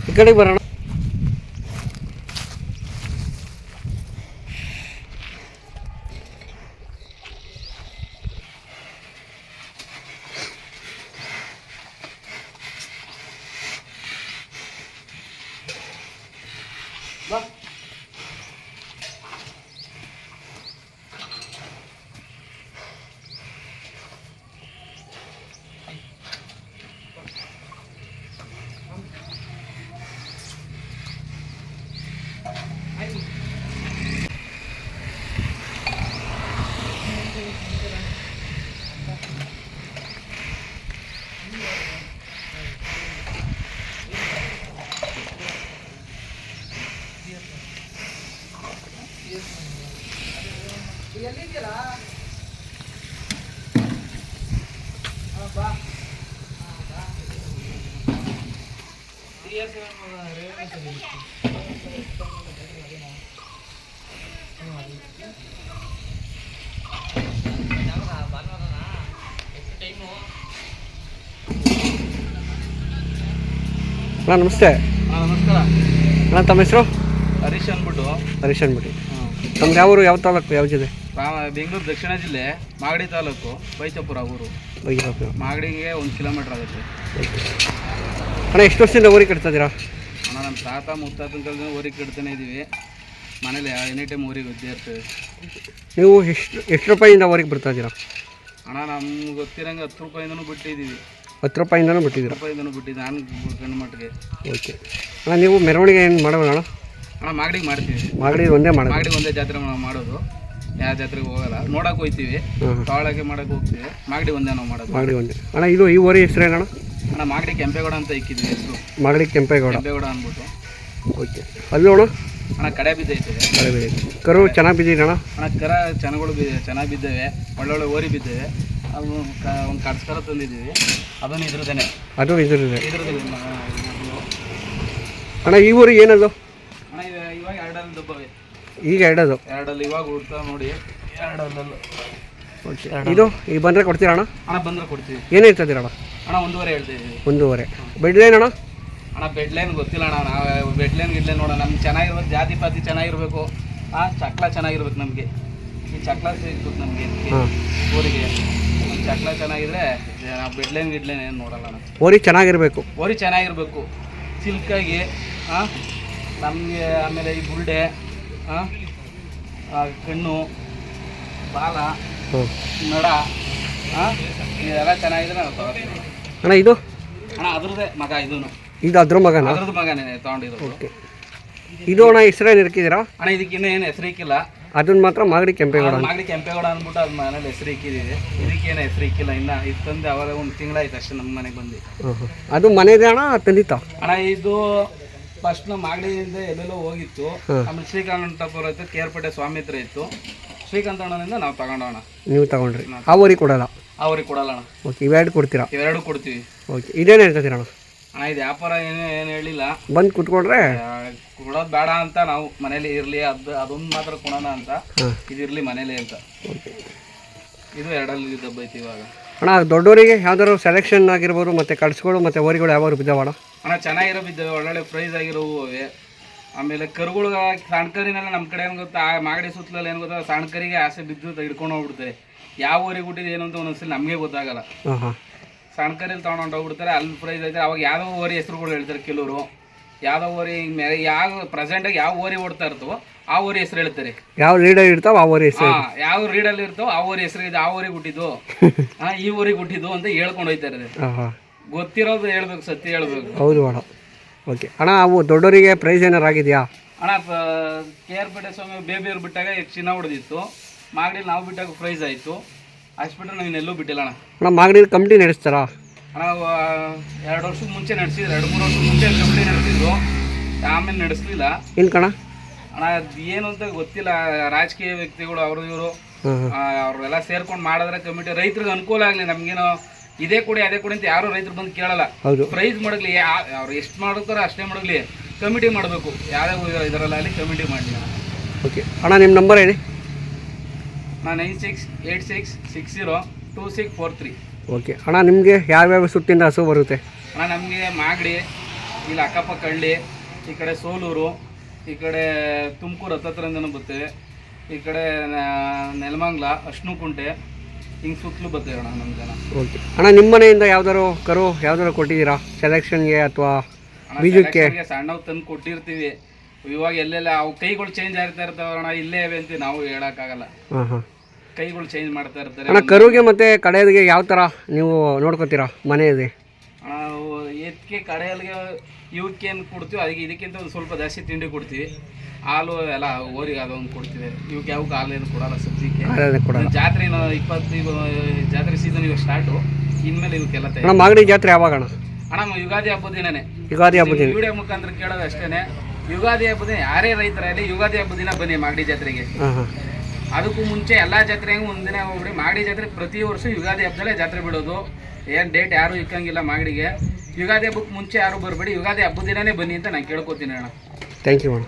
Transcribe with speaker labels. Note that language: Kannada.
Speaker 1: ಈ ಕಡೆಗೆ ಬರೋಣ. ಎಲ್ಲಿದ್ದೀರಾ? ಬಾ ಅಣ್ಣ ನಮಸ್ತೆ.
Speaker 2: ನಮಸ್ಕಾರ
Speaker 1: ಅಣ್ಣ, ತಮ್ಮ ಹೆಸರು?
Speaker 2: ಹರೀಶ್ ಅಂದ್ಬಿಟ್ಟು.
Speaker 1: ಹರೀಶ್ ಅಂದ್ಬಿಟ್ಟು. ತಮ್ದು ಯಾವ ಊರು, ಯಾವ ತಾಲೂಕು, ಯಾವ ಜಿಲ್ಲೆ?
Speaker 2: ಬೆಂಗಳೂರು ದಕ್ಷಿಣ ಜಿಲ್ಲೆ, ಮಾಗಡಿ ತಾಲೂಕು, ಬೈಚಪುರ ಊರು. ಮಾಗಡಿಗೆ 1 ಕಿಲೋಮೀಟ್ರ್ ಆಗುತ್ತೆ.
Speaker 1: ಅಣ್ಣ, ಎಷ್ಟು ವರ್ಷದಿಂದ ಊರಿಗೆ ಕಟ್ತಾ ಇದ್ದೀರಾ?
Speaker 2: ಅಣ್ಣ, ನಮ್ಮ ತಾತ ಮುತ್ತಾತನ ಕಾಲದಿಂದ ಊರಿಗೆ ಕಟ್ತಾನೆ ಇದ್ದೀವಿ. ಮನೇಲಿ ಎನಿ ಟೈಮ್ ಊರಿಗೆ ಇದ್ದೇ ಇರ್ತೇವೆ.
Speaker 1: ನೀವು ಎಷ್ಟು ರೂಪಾಯಿಂದ ಊರಿಗೆ ಬರ್ತಾ ಇದ್ದೀರಾ?
Speaker 2: ಅಣ್ಣ, ನಮ್ಗೆ ಗೊತ್ತಿರಂಗೆ 10 ರೂಪಾಯಿಂದನೂ ಬಿಟ್ಟಿದ್ದೀವಿ.
Speaker 1: 10 ರೂಪಾಯಿಂದನೂ ಬಿಟ್ಟಿದ್ದೀರಾ?
Speaker 2: 10 ರೂಪಾಯಿಂದನೂ ಬಿಟ್ಟಿದ್ದೆ ನಾನು ಗಂಡು ಮಟ್ಟಿಗೆ.
Speaker 1: ಓಕೆ ಅಣ್ಣ, ನೀವು ಮೆರವಣಿಗೆ ಏನು ಮಾಡೋಣ ಅಣ್ಣ?
Speaker 2: ಅಣ್ಣ, ಮಾಗಡಿಗೆ ಮಾಡ್ತೀವಿ.
Speaker 1: ಮಾಗಡಿ ಒಂದೇ ಮಾಡೋದು?
Speaker 2: ಮಾಗಡಿ ಒಂದೇ ಜಾತ್ರೆ ನಾವು ಮಾಡೋದು. ಯಾವ ಜಾತ್ರೆಗೆ ಹೋಗಲ್ಲ. ನೋಡೋಕೆ ಹೋಗ್ತೀವಿ, ತಾಳಕ್ಕೆ ಮಾಡೋಕೆ ಹೋಗ್ತೀವಿ. ಮಾಗಡಿ ಒಂದೇ ನಾವು ಮಾಡೋದು.
Speaker 1: ಮಾಗಡಿ ಒಂದೇ. ಅಣ್ಣ, ಇದು ಈ ಊರಿ ಹೆಸರೇನಣ್ಣ?
Speaker 2: ಅಣ್ಣ, ಮಾಗಡಿ ಕೆಂಪೇಗೌಡ ಅಂತ ಇಕ್ಕಿದ್ವಿ ಹೆಸರು.
Speaker 1: ಮಾಗಡಿ ಕೆಂಪೇಗೌಡ
Speaker 2: ಅಂದ್ಬಿಟ್ಟು.
Speaker 1: ಓಕೆ. ಅಲ್ಲೂ ಅಣ್ಣ?
Speaker 2: ಅಣ್ಣ, ಕಡೆ ಬಿದ್ದೈತೆ.
Speaker 1: ಕಡೆ ಬಿದ್ದೈತೆ. ಕರು ಚೆನ್ನಾಗಿ ಬಿದ್ದಿದ್ದಣ್ಣ?
Speaker 2: ಅಣ್ಣ, ಚೆನ್ನಾಗಳು ಚೆನ್ನಾಗಿ ಬಿದ್ದೇವೆ. ಒಳ್ಳೊಳ್ಳೆ ಓರಿ ಬಿದ್ದೇವೆ. ಅದು ಒಂದು ಕಡ್ಸ್ಕರ ತಂದಿದ್ದೀವಿ. ಅದನ್ನು ಇದ್ರದೇನೆ.
Speaker 1: ಅದು ಇದ್ರದ್ದೇ. ಅಣ್ಣ, ಈ ಊರಿಗೆ ಏನದು?
Speaker 2: ಅಣ್ಣ, ಇವಾಗ 2 ದಬ್ಬವೆ.
Speaker 1: ಈಗ 2
Speaker 2: 2 ಇವಾಗ ಹುಡ್ತಾ ನೋಡಿ. 2
Speaker 1: ಓಕೆ ಇದು ಈಗ ಬಂದರೆ ಕೊಡ್ತೀರಾ ಅಣ್ಣ?
Speaker 2: ಅಣ್ಣ ಬಂದರೆ ಕೊಡ್ತೀವಿ.
Speaker 1: ಏನು ಹೇಳ್ತಿದ್ದೀರ ಅಣ್ಣ?
Speaker 2: ಅಣ್ಣ 1.5 ಹೇಳ್ತಾ ಇದ್ದೀವಿ.
Speaker 1: 1.5. ಬೆಡ್ ಲೈನ್ ಅಣ್ಣ?
Speaker 2: ಅಣ್ಣ ಬೆಡ್ ಲೈನ್ ಗೊತ್ತಿಲ್ಲ ಅಣ್ಣ. ನಾವು ಬೆಡ್ ಲೈನ್ ಗಿಡ್ಲೈನ್ ನೋಡೋಣ. ನಮ್ಗೆ ಚೆನ್ನಾಗಿರ್ಬೇಕು, ಜಾತಿ ಪಾತಿ ಚೆನ್ನಾಗಿರಬೇಕು, ಚಕ್ಲ ಚೆನ್ನಾಗಿರ್ಬೇಕು. ನಮಗೆ ಈ ಚಕ್ಲ ಸಿಗ್ಬೇಕು ನಮಗೆ ಊರಿಗೆ. ಒಂದು ಚಕ್ಲ ಚೆನ್ನಾಗಿದ್ರೆ ನಾವು ಬೆಡ್ ಲೈನ್ ಗಿಡ್ಲೈನ್ ಏನು ನೋಡಲ್ಲ ಅಣ್ಣ.
Speaker 1: ಓರಿ ಚೆನ್ನಾಗಿರಬೇಕು.
Speaker 2: ಓರಿ ಚೆನ್ನಾಗಿರ್ಬೇಕು, ಸಿಲ್ಕಾಗಿ ನಮಗೆ. ಆಮೇಲೆ ಈ ಬುಲ್ಡೆ, ಕಣ್ಣು, ಬಾಲ, ನಡ ಇದೆಲ್ಲ ಚೆನ್ನಾಗಿದ್ರೆ ನಾವು ತಗೋತೀವಿ
Speaker 1: ಅಣ್ಣ. ಇದು
Speaker 2: ಅಣ್ಣ ಅದ್ರದ್ದೇ ಮಗ.
Speaker 1: ಇದು ಅದ್ರ ಮಗನ?
Speaker 2: ಅದ್ರದ್ದು ಮಗನೇ ತೊಗೊಂಡಿದ್ದು.
Speaker 1: ಓಕೆ. ಇದು ಅಣ್ಣ ಹೆಸರೇನು ಇರ್ಕಿದ್ದೀರಾ
Speaker 2: ಅಣ್ಣ? ಇದಕ್ಕಿನ್ನೂ ಏನು ಹೆಸರು ಇಕ್ಕಿಲ್ಲ.
Speaker 1: ಅದನ್ನ ಮಾತ್ರ ಮಾಗಡಿ ಕೆಂಪೇಗೌಡ.
Speaker 2: ಮಾಗಡಿ ಕೆಂಪೇಗೌಡ ಅಂದ್ಬಿಟ್ಟು ಅದು ಮನೇಲಿ ಹೆಸರು ಇಕ್ಕಿದ್ದೀವಿ. ಇದಕ್ಕೇನು ಹೆಸರು ಇಕ್ಕಿಲ್ಲ. ಇನ್ನು ಇದು ತಂದು ಅವಾಗ ಒಂದು ತಿಂಗಳಾಯ್ತು ಅಷ್ಟೇ ನಮ್ಮ ಮನೆಗೆ ಬಂದು.
Speaker 1: ಅದು ಮನೆದೇ ಅಣ್ಣ ತಂದಿತ್ತ
Speaker 2: ಅಣ್ಣ? ಇದು ಫಸ್ಟ್ ನಮ್ಮ ಮಾಗಡಿಯಿಂದ ಎಲ್ಲೆಲ್ಲೋ ಹೋಗಿತ್ತು. ಆಮೇಲೆ ಶ್ರೀಕಂಠಪುರ ಇತ್ತು, ಕೇರ್ಪೇಟೆ ಸ್ವಾಮಿ ಹತ್ರ ಇತ್ತು. ಶ್ರೀಕಂಠ ಅಣ್ಣನಿಂದ ನಾವು ತಗೊಂಡೋಣ.
Speaker 1: ನೀವು ತಗೊಂಡ್ರಿ? ಆ ಊರಿಗೆ ಕೊಡಲ್ಲ?
Speaker 2: ಅವ್ರಿಗೆ ಕೊಡಲ್ಲ ಅಣ್ಣ.
Speaker 1: ಓಕೆ. ಇವೆರಡು ಕೊಡ್ತೀರಾ?
Speaker 2: ಇವೆರಡು ಕೊಡ್ತೀವಿ.
Speaker 1: ಓಕೆ. ಇದೇನು ಹೇಳ್ತೀರ ಅಣ್ಣ?
Speaker 2: ಅಣ್ಣ ಇದು ವ್ಯಾಪಾರ ಏನು ಹೇಳಿಲ್ಲ.
Speaker 1: ಬಂದು ಕುತ್ಕೊಂಡ್ರೆ
Speaker 2: ಕೊಡೋದು ಬೇಡ ಅಂತ ನಾವು ಮನೇಲಿ ಇರಲಿ, ಅದೊಂದು ಮಾತ್ರ ಕೊಡೋಣ ಅಂತ. ಇದಿರಲಿ ಮನೇಲಿ ಅಂತ. ಇದು ಎರಡಲ್ಲಿ ದಬ್ಬ ಐತಿ ಇವಾಗ. ಅಣ್ಣ
Speaker 1: ದೊಡ್ಡವರಿಗೆ ಯಾವ್ದಾದ್ರು ಸೆಲೆಕ್ಷನ್ ಆಗಿರ್ಬೋದು, ಮತ್ತು ಕಡ್ಸ್ಗಳು ಮತ್ತು ಓರಿಗಳು ಯಾವ್ಯಾರು ಬಿದ್ದಾವಣ?
Speaker 2: ಅಣ್ಣ ಚೆನ್ನಾಗಿರೋ ಬಿದ್ದಾವೆ, ಒಳ್ಳೊಳ್ಳೆ ಪ್ರೈಸ್ ಆಗಿರೋವು ಅವೆ. ಆಮೇಲೆ ಕರುಗಳು ಸಣ್ಣ ಕರಿನೆಲ್ಲ ನಮ್ಮ ಕಡೆ ಏನು ಗೊತ್ತಾ, ಮಾಗಡಿ ಸುತ್ತಲಲ್ಲಿ ಏನು ಗೊತ್ತಾ, ಸಣ್ಣ ಕರಿಗೆ ಆಸೆ ಬಿದ್ದು ಹಿಡ್ಕೊಂಡು ಹೋಗ್ಬಿಡ್ತಾರೆ. ಯಾವ ಊರಿಗೆ ಹುಟ್ಟಿದ್ದು ಏನು ಅಂತ ಒಂದೊಂದ್ಸಲ ನಮಗೆ ಗೊತ್ತಾಗಲ್ಲ. ಸಣ್ಣ ಕರಿಯಲ್ಲಿ ತೊಗೊಂಡು ಹೋಗ್ಬಿಡ್ತಾರೆ. ಅಲ್ಲಿ ಪ್ರೈಸ್ ಐತೆ. ಅವಾಗ ಯಾವುದೋ ಓರಿ ಹೆಸರುಗಳು ಹೇಳ್ತಾರೆ ಕೆಲವರು. ಯಾವುದೋ ಓರಿ ಮೇಲೆ ಯಾವ ಪ್ರೆಸೆಂಟಾಗಿ ಯಾವ ಓರಿ ಓಡ್ತಾ ಇರ್ತವೋ ಆ ಓರಿ ಹೆಸರು ಹೇಳ್ತಾರೆ.
Speaker 1: ಯಾವ ರೀಡಲ್ಲಿ ಇರ್ತಾವ ಆ ಓರಿ ಹೆಸರು?
Speaker 2: ಯಾವ ರೀಡಲ್ಲಿ ಇರ್ತಾವ ಆ ಓರಿ ಹೆಸರು ಇದೆ. ಆ ಊರಿಗೆ ಹುಟ್ಟಿದ್ದು, ಈ ಊರಿಗೆ ಹುಟ್ಟಿದ್ದು ಅಂತ ಹೇಳ್ಕೊಂಡು ಹೋಗ್ತಾರೆ. ಗೊತ್ತಿರೋದು ಹೇಳ್ಬೇಕು, ಸತ್ಯ ಹೇಳ್ಬೇಕು.
Speaker 1: ಹೌದು ಅಣ್ಣ. ಓಕೆ ಅಣ್ಣ. ಅವು ದೊಡ್ಡವರಿಗೆ ಪ್ರೈಸ್ ಏನಾರು ಆಗಿದೆಯಾ
Speaker 2: ಅಣ್ಣ? ಕೇರ್ಪೇಟೆ ಸ್ವಾಮಿ ಬೇಬಿಯವ್ರು ಬಿಟ್ಟಾಗ ಚಿನ್ನ ಹೊಡೆದಿತ್ತು. ಮಾಗಡಿ ನಾವು ಬಿಟ್ಟಾಗ ಪ್ರೈಸ್ ಆಯಿತು. ಅಷ್ಟು ಬಿಟ್ಟರೆ ನಾವು ಇನ್ನೆಲ್ಲೂ ಬಿಟ್ಟಿಲ್ಲ ಅಣ್ಣ.
Speaker 1: ಅಣ್ಣ ಮಾಗಡಿ ಕಂಪ್ನಿ ನಡೆಸ್ತಾರಾ
Speaker 2: ಅಣ್ಣ? 2 ವರ್ಷದ ಮುಂಚೆ ನಡೆಸಿದ್ರು, 2-3 ವರ್ಷದ ಮುಂಚೆ ಕಂಪ್ನಿ ನಡೆಸಿದ್ರು. ಆಮೇಲೆ ನಡೆಸಲಿಲ್ಲ. ಏನು ಕಣ ಅಣ್ಣ? ಅದು ಏನು ಅಂತ ಗೊತ್ತಿಲ್ಲ. ರಾಜಕೀಯ ವ್ಯಕ್ತಿಗಳು ಅವರು ಇವರು ಅವರೆಲ್ಲ ಸೇರ್ಕೊಂಡು ಮಾಡಿದ್ರೆ ಕಮಿಟಿ ರೈತರಿಗೆ ಅನುಕೂಲ ಆಗಲಿ. ನಮಗೇನೋ ಇದೇ ಕೊಡಿ ಅದೇ ಕೊಡಿ ಅಂತ ಯಾರು ರೈತರು ಬಂದು ಕೇಳಲ್ಲ. ಪ್ರೈಸ್ ಮಾಡಲಿ, ಅವ್ರು ಎಷ್ಟು ಮಾಡ್ತಾರೋ ಅಷ್ಟೇ ಮಾಡಲಿ. ಕಮಿಟಿ ಮಾಡಬೇಕು. ಯಾವುದೇ ಇದರಲ್ಲಾಗಲಿ ಕಮಿಟಿ ಮಾಡಲಿ.
Speaker 1: ಓಕೆ ಅಣ್ಣ. ನಿಮ್ಮ ನಂಬರ್ ಹೇಳಿ.
Speaker 2: 9686602643.
Speaker 1: ಓಕೆ ಅಣ್ಣ. ನಿಮಗೆ ಯಾವ್ಯಾವ ಸುತ್ತಿಂದ ಹಸು ಬರುತ್ತೆ
Speaker 2: ಅಣ್ಣ? ನಮಗೆ ಮಾಗಡಿ, ಇಲ್ಲಿ ಅಕ್ಕಪಕ್ಕ ಹಳ್ಳಿ, ಈ ಕಡೆ ಸೋಲೂರು, ಈ ಕಡೆ ತುಮಕೂರು ಹತ್ತತ್ರದಿಂದನೂ ಬರ್ತೇವೆ. ಈ ಕಡೆ ನೆಲಮಂಗ್ಲ, ಅಶ್ನುಕುಂಟೆ, ಹಿಂಗೆ ಸುತ್ತಲೂ ಬರ್ತೇವೆ ಅಣ್ಣ ನಮ್ಮ ಜನ. ಓಕೆ
Speaker 1: ಅಣ್ಣ. ನಿಮ್ಮ ಮನೆಯಿಂದ ಯಾವ್ದಾರು ಕರು ಯಾವ್ದಾರು ಕೊಟ್ಟಿದ್ದೀರಾ ಸೆಲೆಕ್ಷನ್ಗೆ ಅಥವಾ ಬೀಜಕ್ಕೆ?
Speaker 2: ಸಣ್ಣವು ತಂದು ಕೊಟ್ಟಿರ್ತೀವಿ. ಇವಾಗ ಎಲ್ಲೆಲ್ಲ ಅವು ಕೈಗಳು ಚೇಂಜ್ ಆಗ್ತಾ ಇರ್ತಾವೆ ಅಣ್ಣ. ಇಲ್ಲೇ ಇವೆ ಅಂತ ನಾವು ಹೇಳೋಕ್ಕಾಗಲ್ಲ. ಕೈಗಳು ಚೇಂಜ್ ಮಾಡ್ತಾ ಇರ್ತಾರೆ
Speaker 1: ಅಣ್ಣ. ಕರುಗೆ ಮತ್ತು ಕಡೆಯಲ್ಲಿಗೆ ಯಾವ ಥರ ನೀವು ನೋಡ್ಕೊತೀರಾ ಮನೆಯಲ್ಲಿ?
Speaker 2: ಅಣ್ಣ ಎತ್ತಿಗೆ ಕಡೆಯಲ್ಲಿಗೆ ಇವಕ್ಕೇನು ಕೊಡ್ತೀವಿ, ಅದಕ್ಕೆ ಇದಕ್ಕಿಂತ ಒಂದು ಸ್ವಲ್ಪ ಜಾಸ್ತಿ ತಿಂಡಿ ಕೊಡ್ತೀವಿ. ಹಾಲು ಎಲ್ಲ ಓರಿಗೆ ಅದೊಂದು ಕೊಡ್ತೀವಿ. ಇವಕ್ಕೆ ಯಾವಾಗ ಹಾಲು ಏನು ಕೊಡಲ್ಲ ಸದ್ಯಕ್ಕೆ. ಜಾತ್ರೆ 20 ಜಾತ್ರೆ ಸೀಸನ್ ಇವಾಗ ಸ್ಟಾರ್ಟು. ಇನ್ಮೇಲೆ ಇವಕ್ಕೆಲ್ಲ
Speaker 1: ಅಣ್ಣ ಮಾಗಡಿ ಜಾತ್ರೆ ಯಾವಾಗ ಅಣ್ಣ?
Speaker 2: ಅಣ್ಣ ಯುಗಾದಿ ಹಬ್ಬದ ದಿನನೇ.
Speaker 1: ಯುಗಾದಿ ಹಬ್ಬದ ದಿನ
Speaker 2: ವಿಡಿಯೋ ಮುಖಾಂತರ ಕೇಳೋದು ಅಷ್ಟೇ. ಯುಗಾದಿ ಹಬ್ಬದ ದಿನ ಯಾರೇ ರೈತರಲ್ಲಿ ಯುಗಾದಿ ಹಬ್ಬದ ದಿನ ಬನ್ನಿ ಮಾಗಡಿ ಜಾತ್ರೆಗೆ. ಅದಕ್ಕೂ ಮುಂಚೆ ಎಲ್ಲ ಜಾತ್ರೆಗೂ ಒಂದಿನ ಹೋಗ್ಬಿಡಿ. ಮಾಗಡಿ ಜಾತ್ರೆ ಪ್ರತಿ ವರ್ಷ ಯುಗಾದಿ ಹಬ್ಬದಲ್ಲೇ ಜಾತ್ರೆ ಬಿಡೋದು. ಏನು ಡೇಟ್ ಯಾರು ಇಕ್ಕಂಗಿಲ್ಲ ಮಾಗಡಿಗೆ. ಯುಗಾದಿ ಹಬ್ಬಕ್ಕೆ ಮುಂಚೆ ಯಾರು ಬರಬೇಡಿ, ಯುಗಾದಿ ಹಬ್ಬದ ದಿನನೇ ಬನ್ನಿ ಅಂತ ನಾನು ಕೇಳ್ಕೊತೀನಿ ಅಣ್ಣ.
Speaker 1: ಥ್ಯಾಂಕ್ ಯು ಅಣ್ಣ.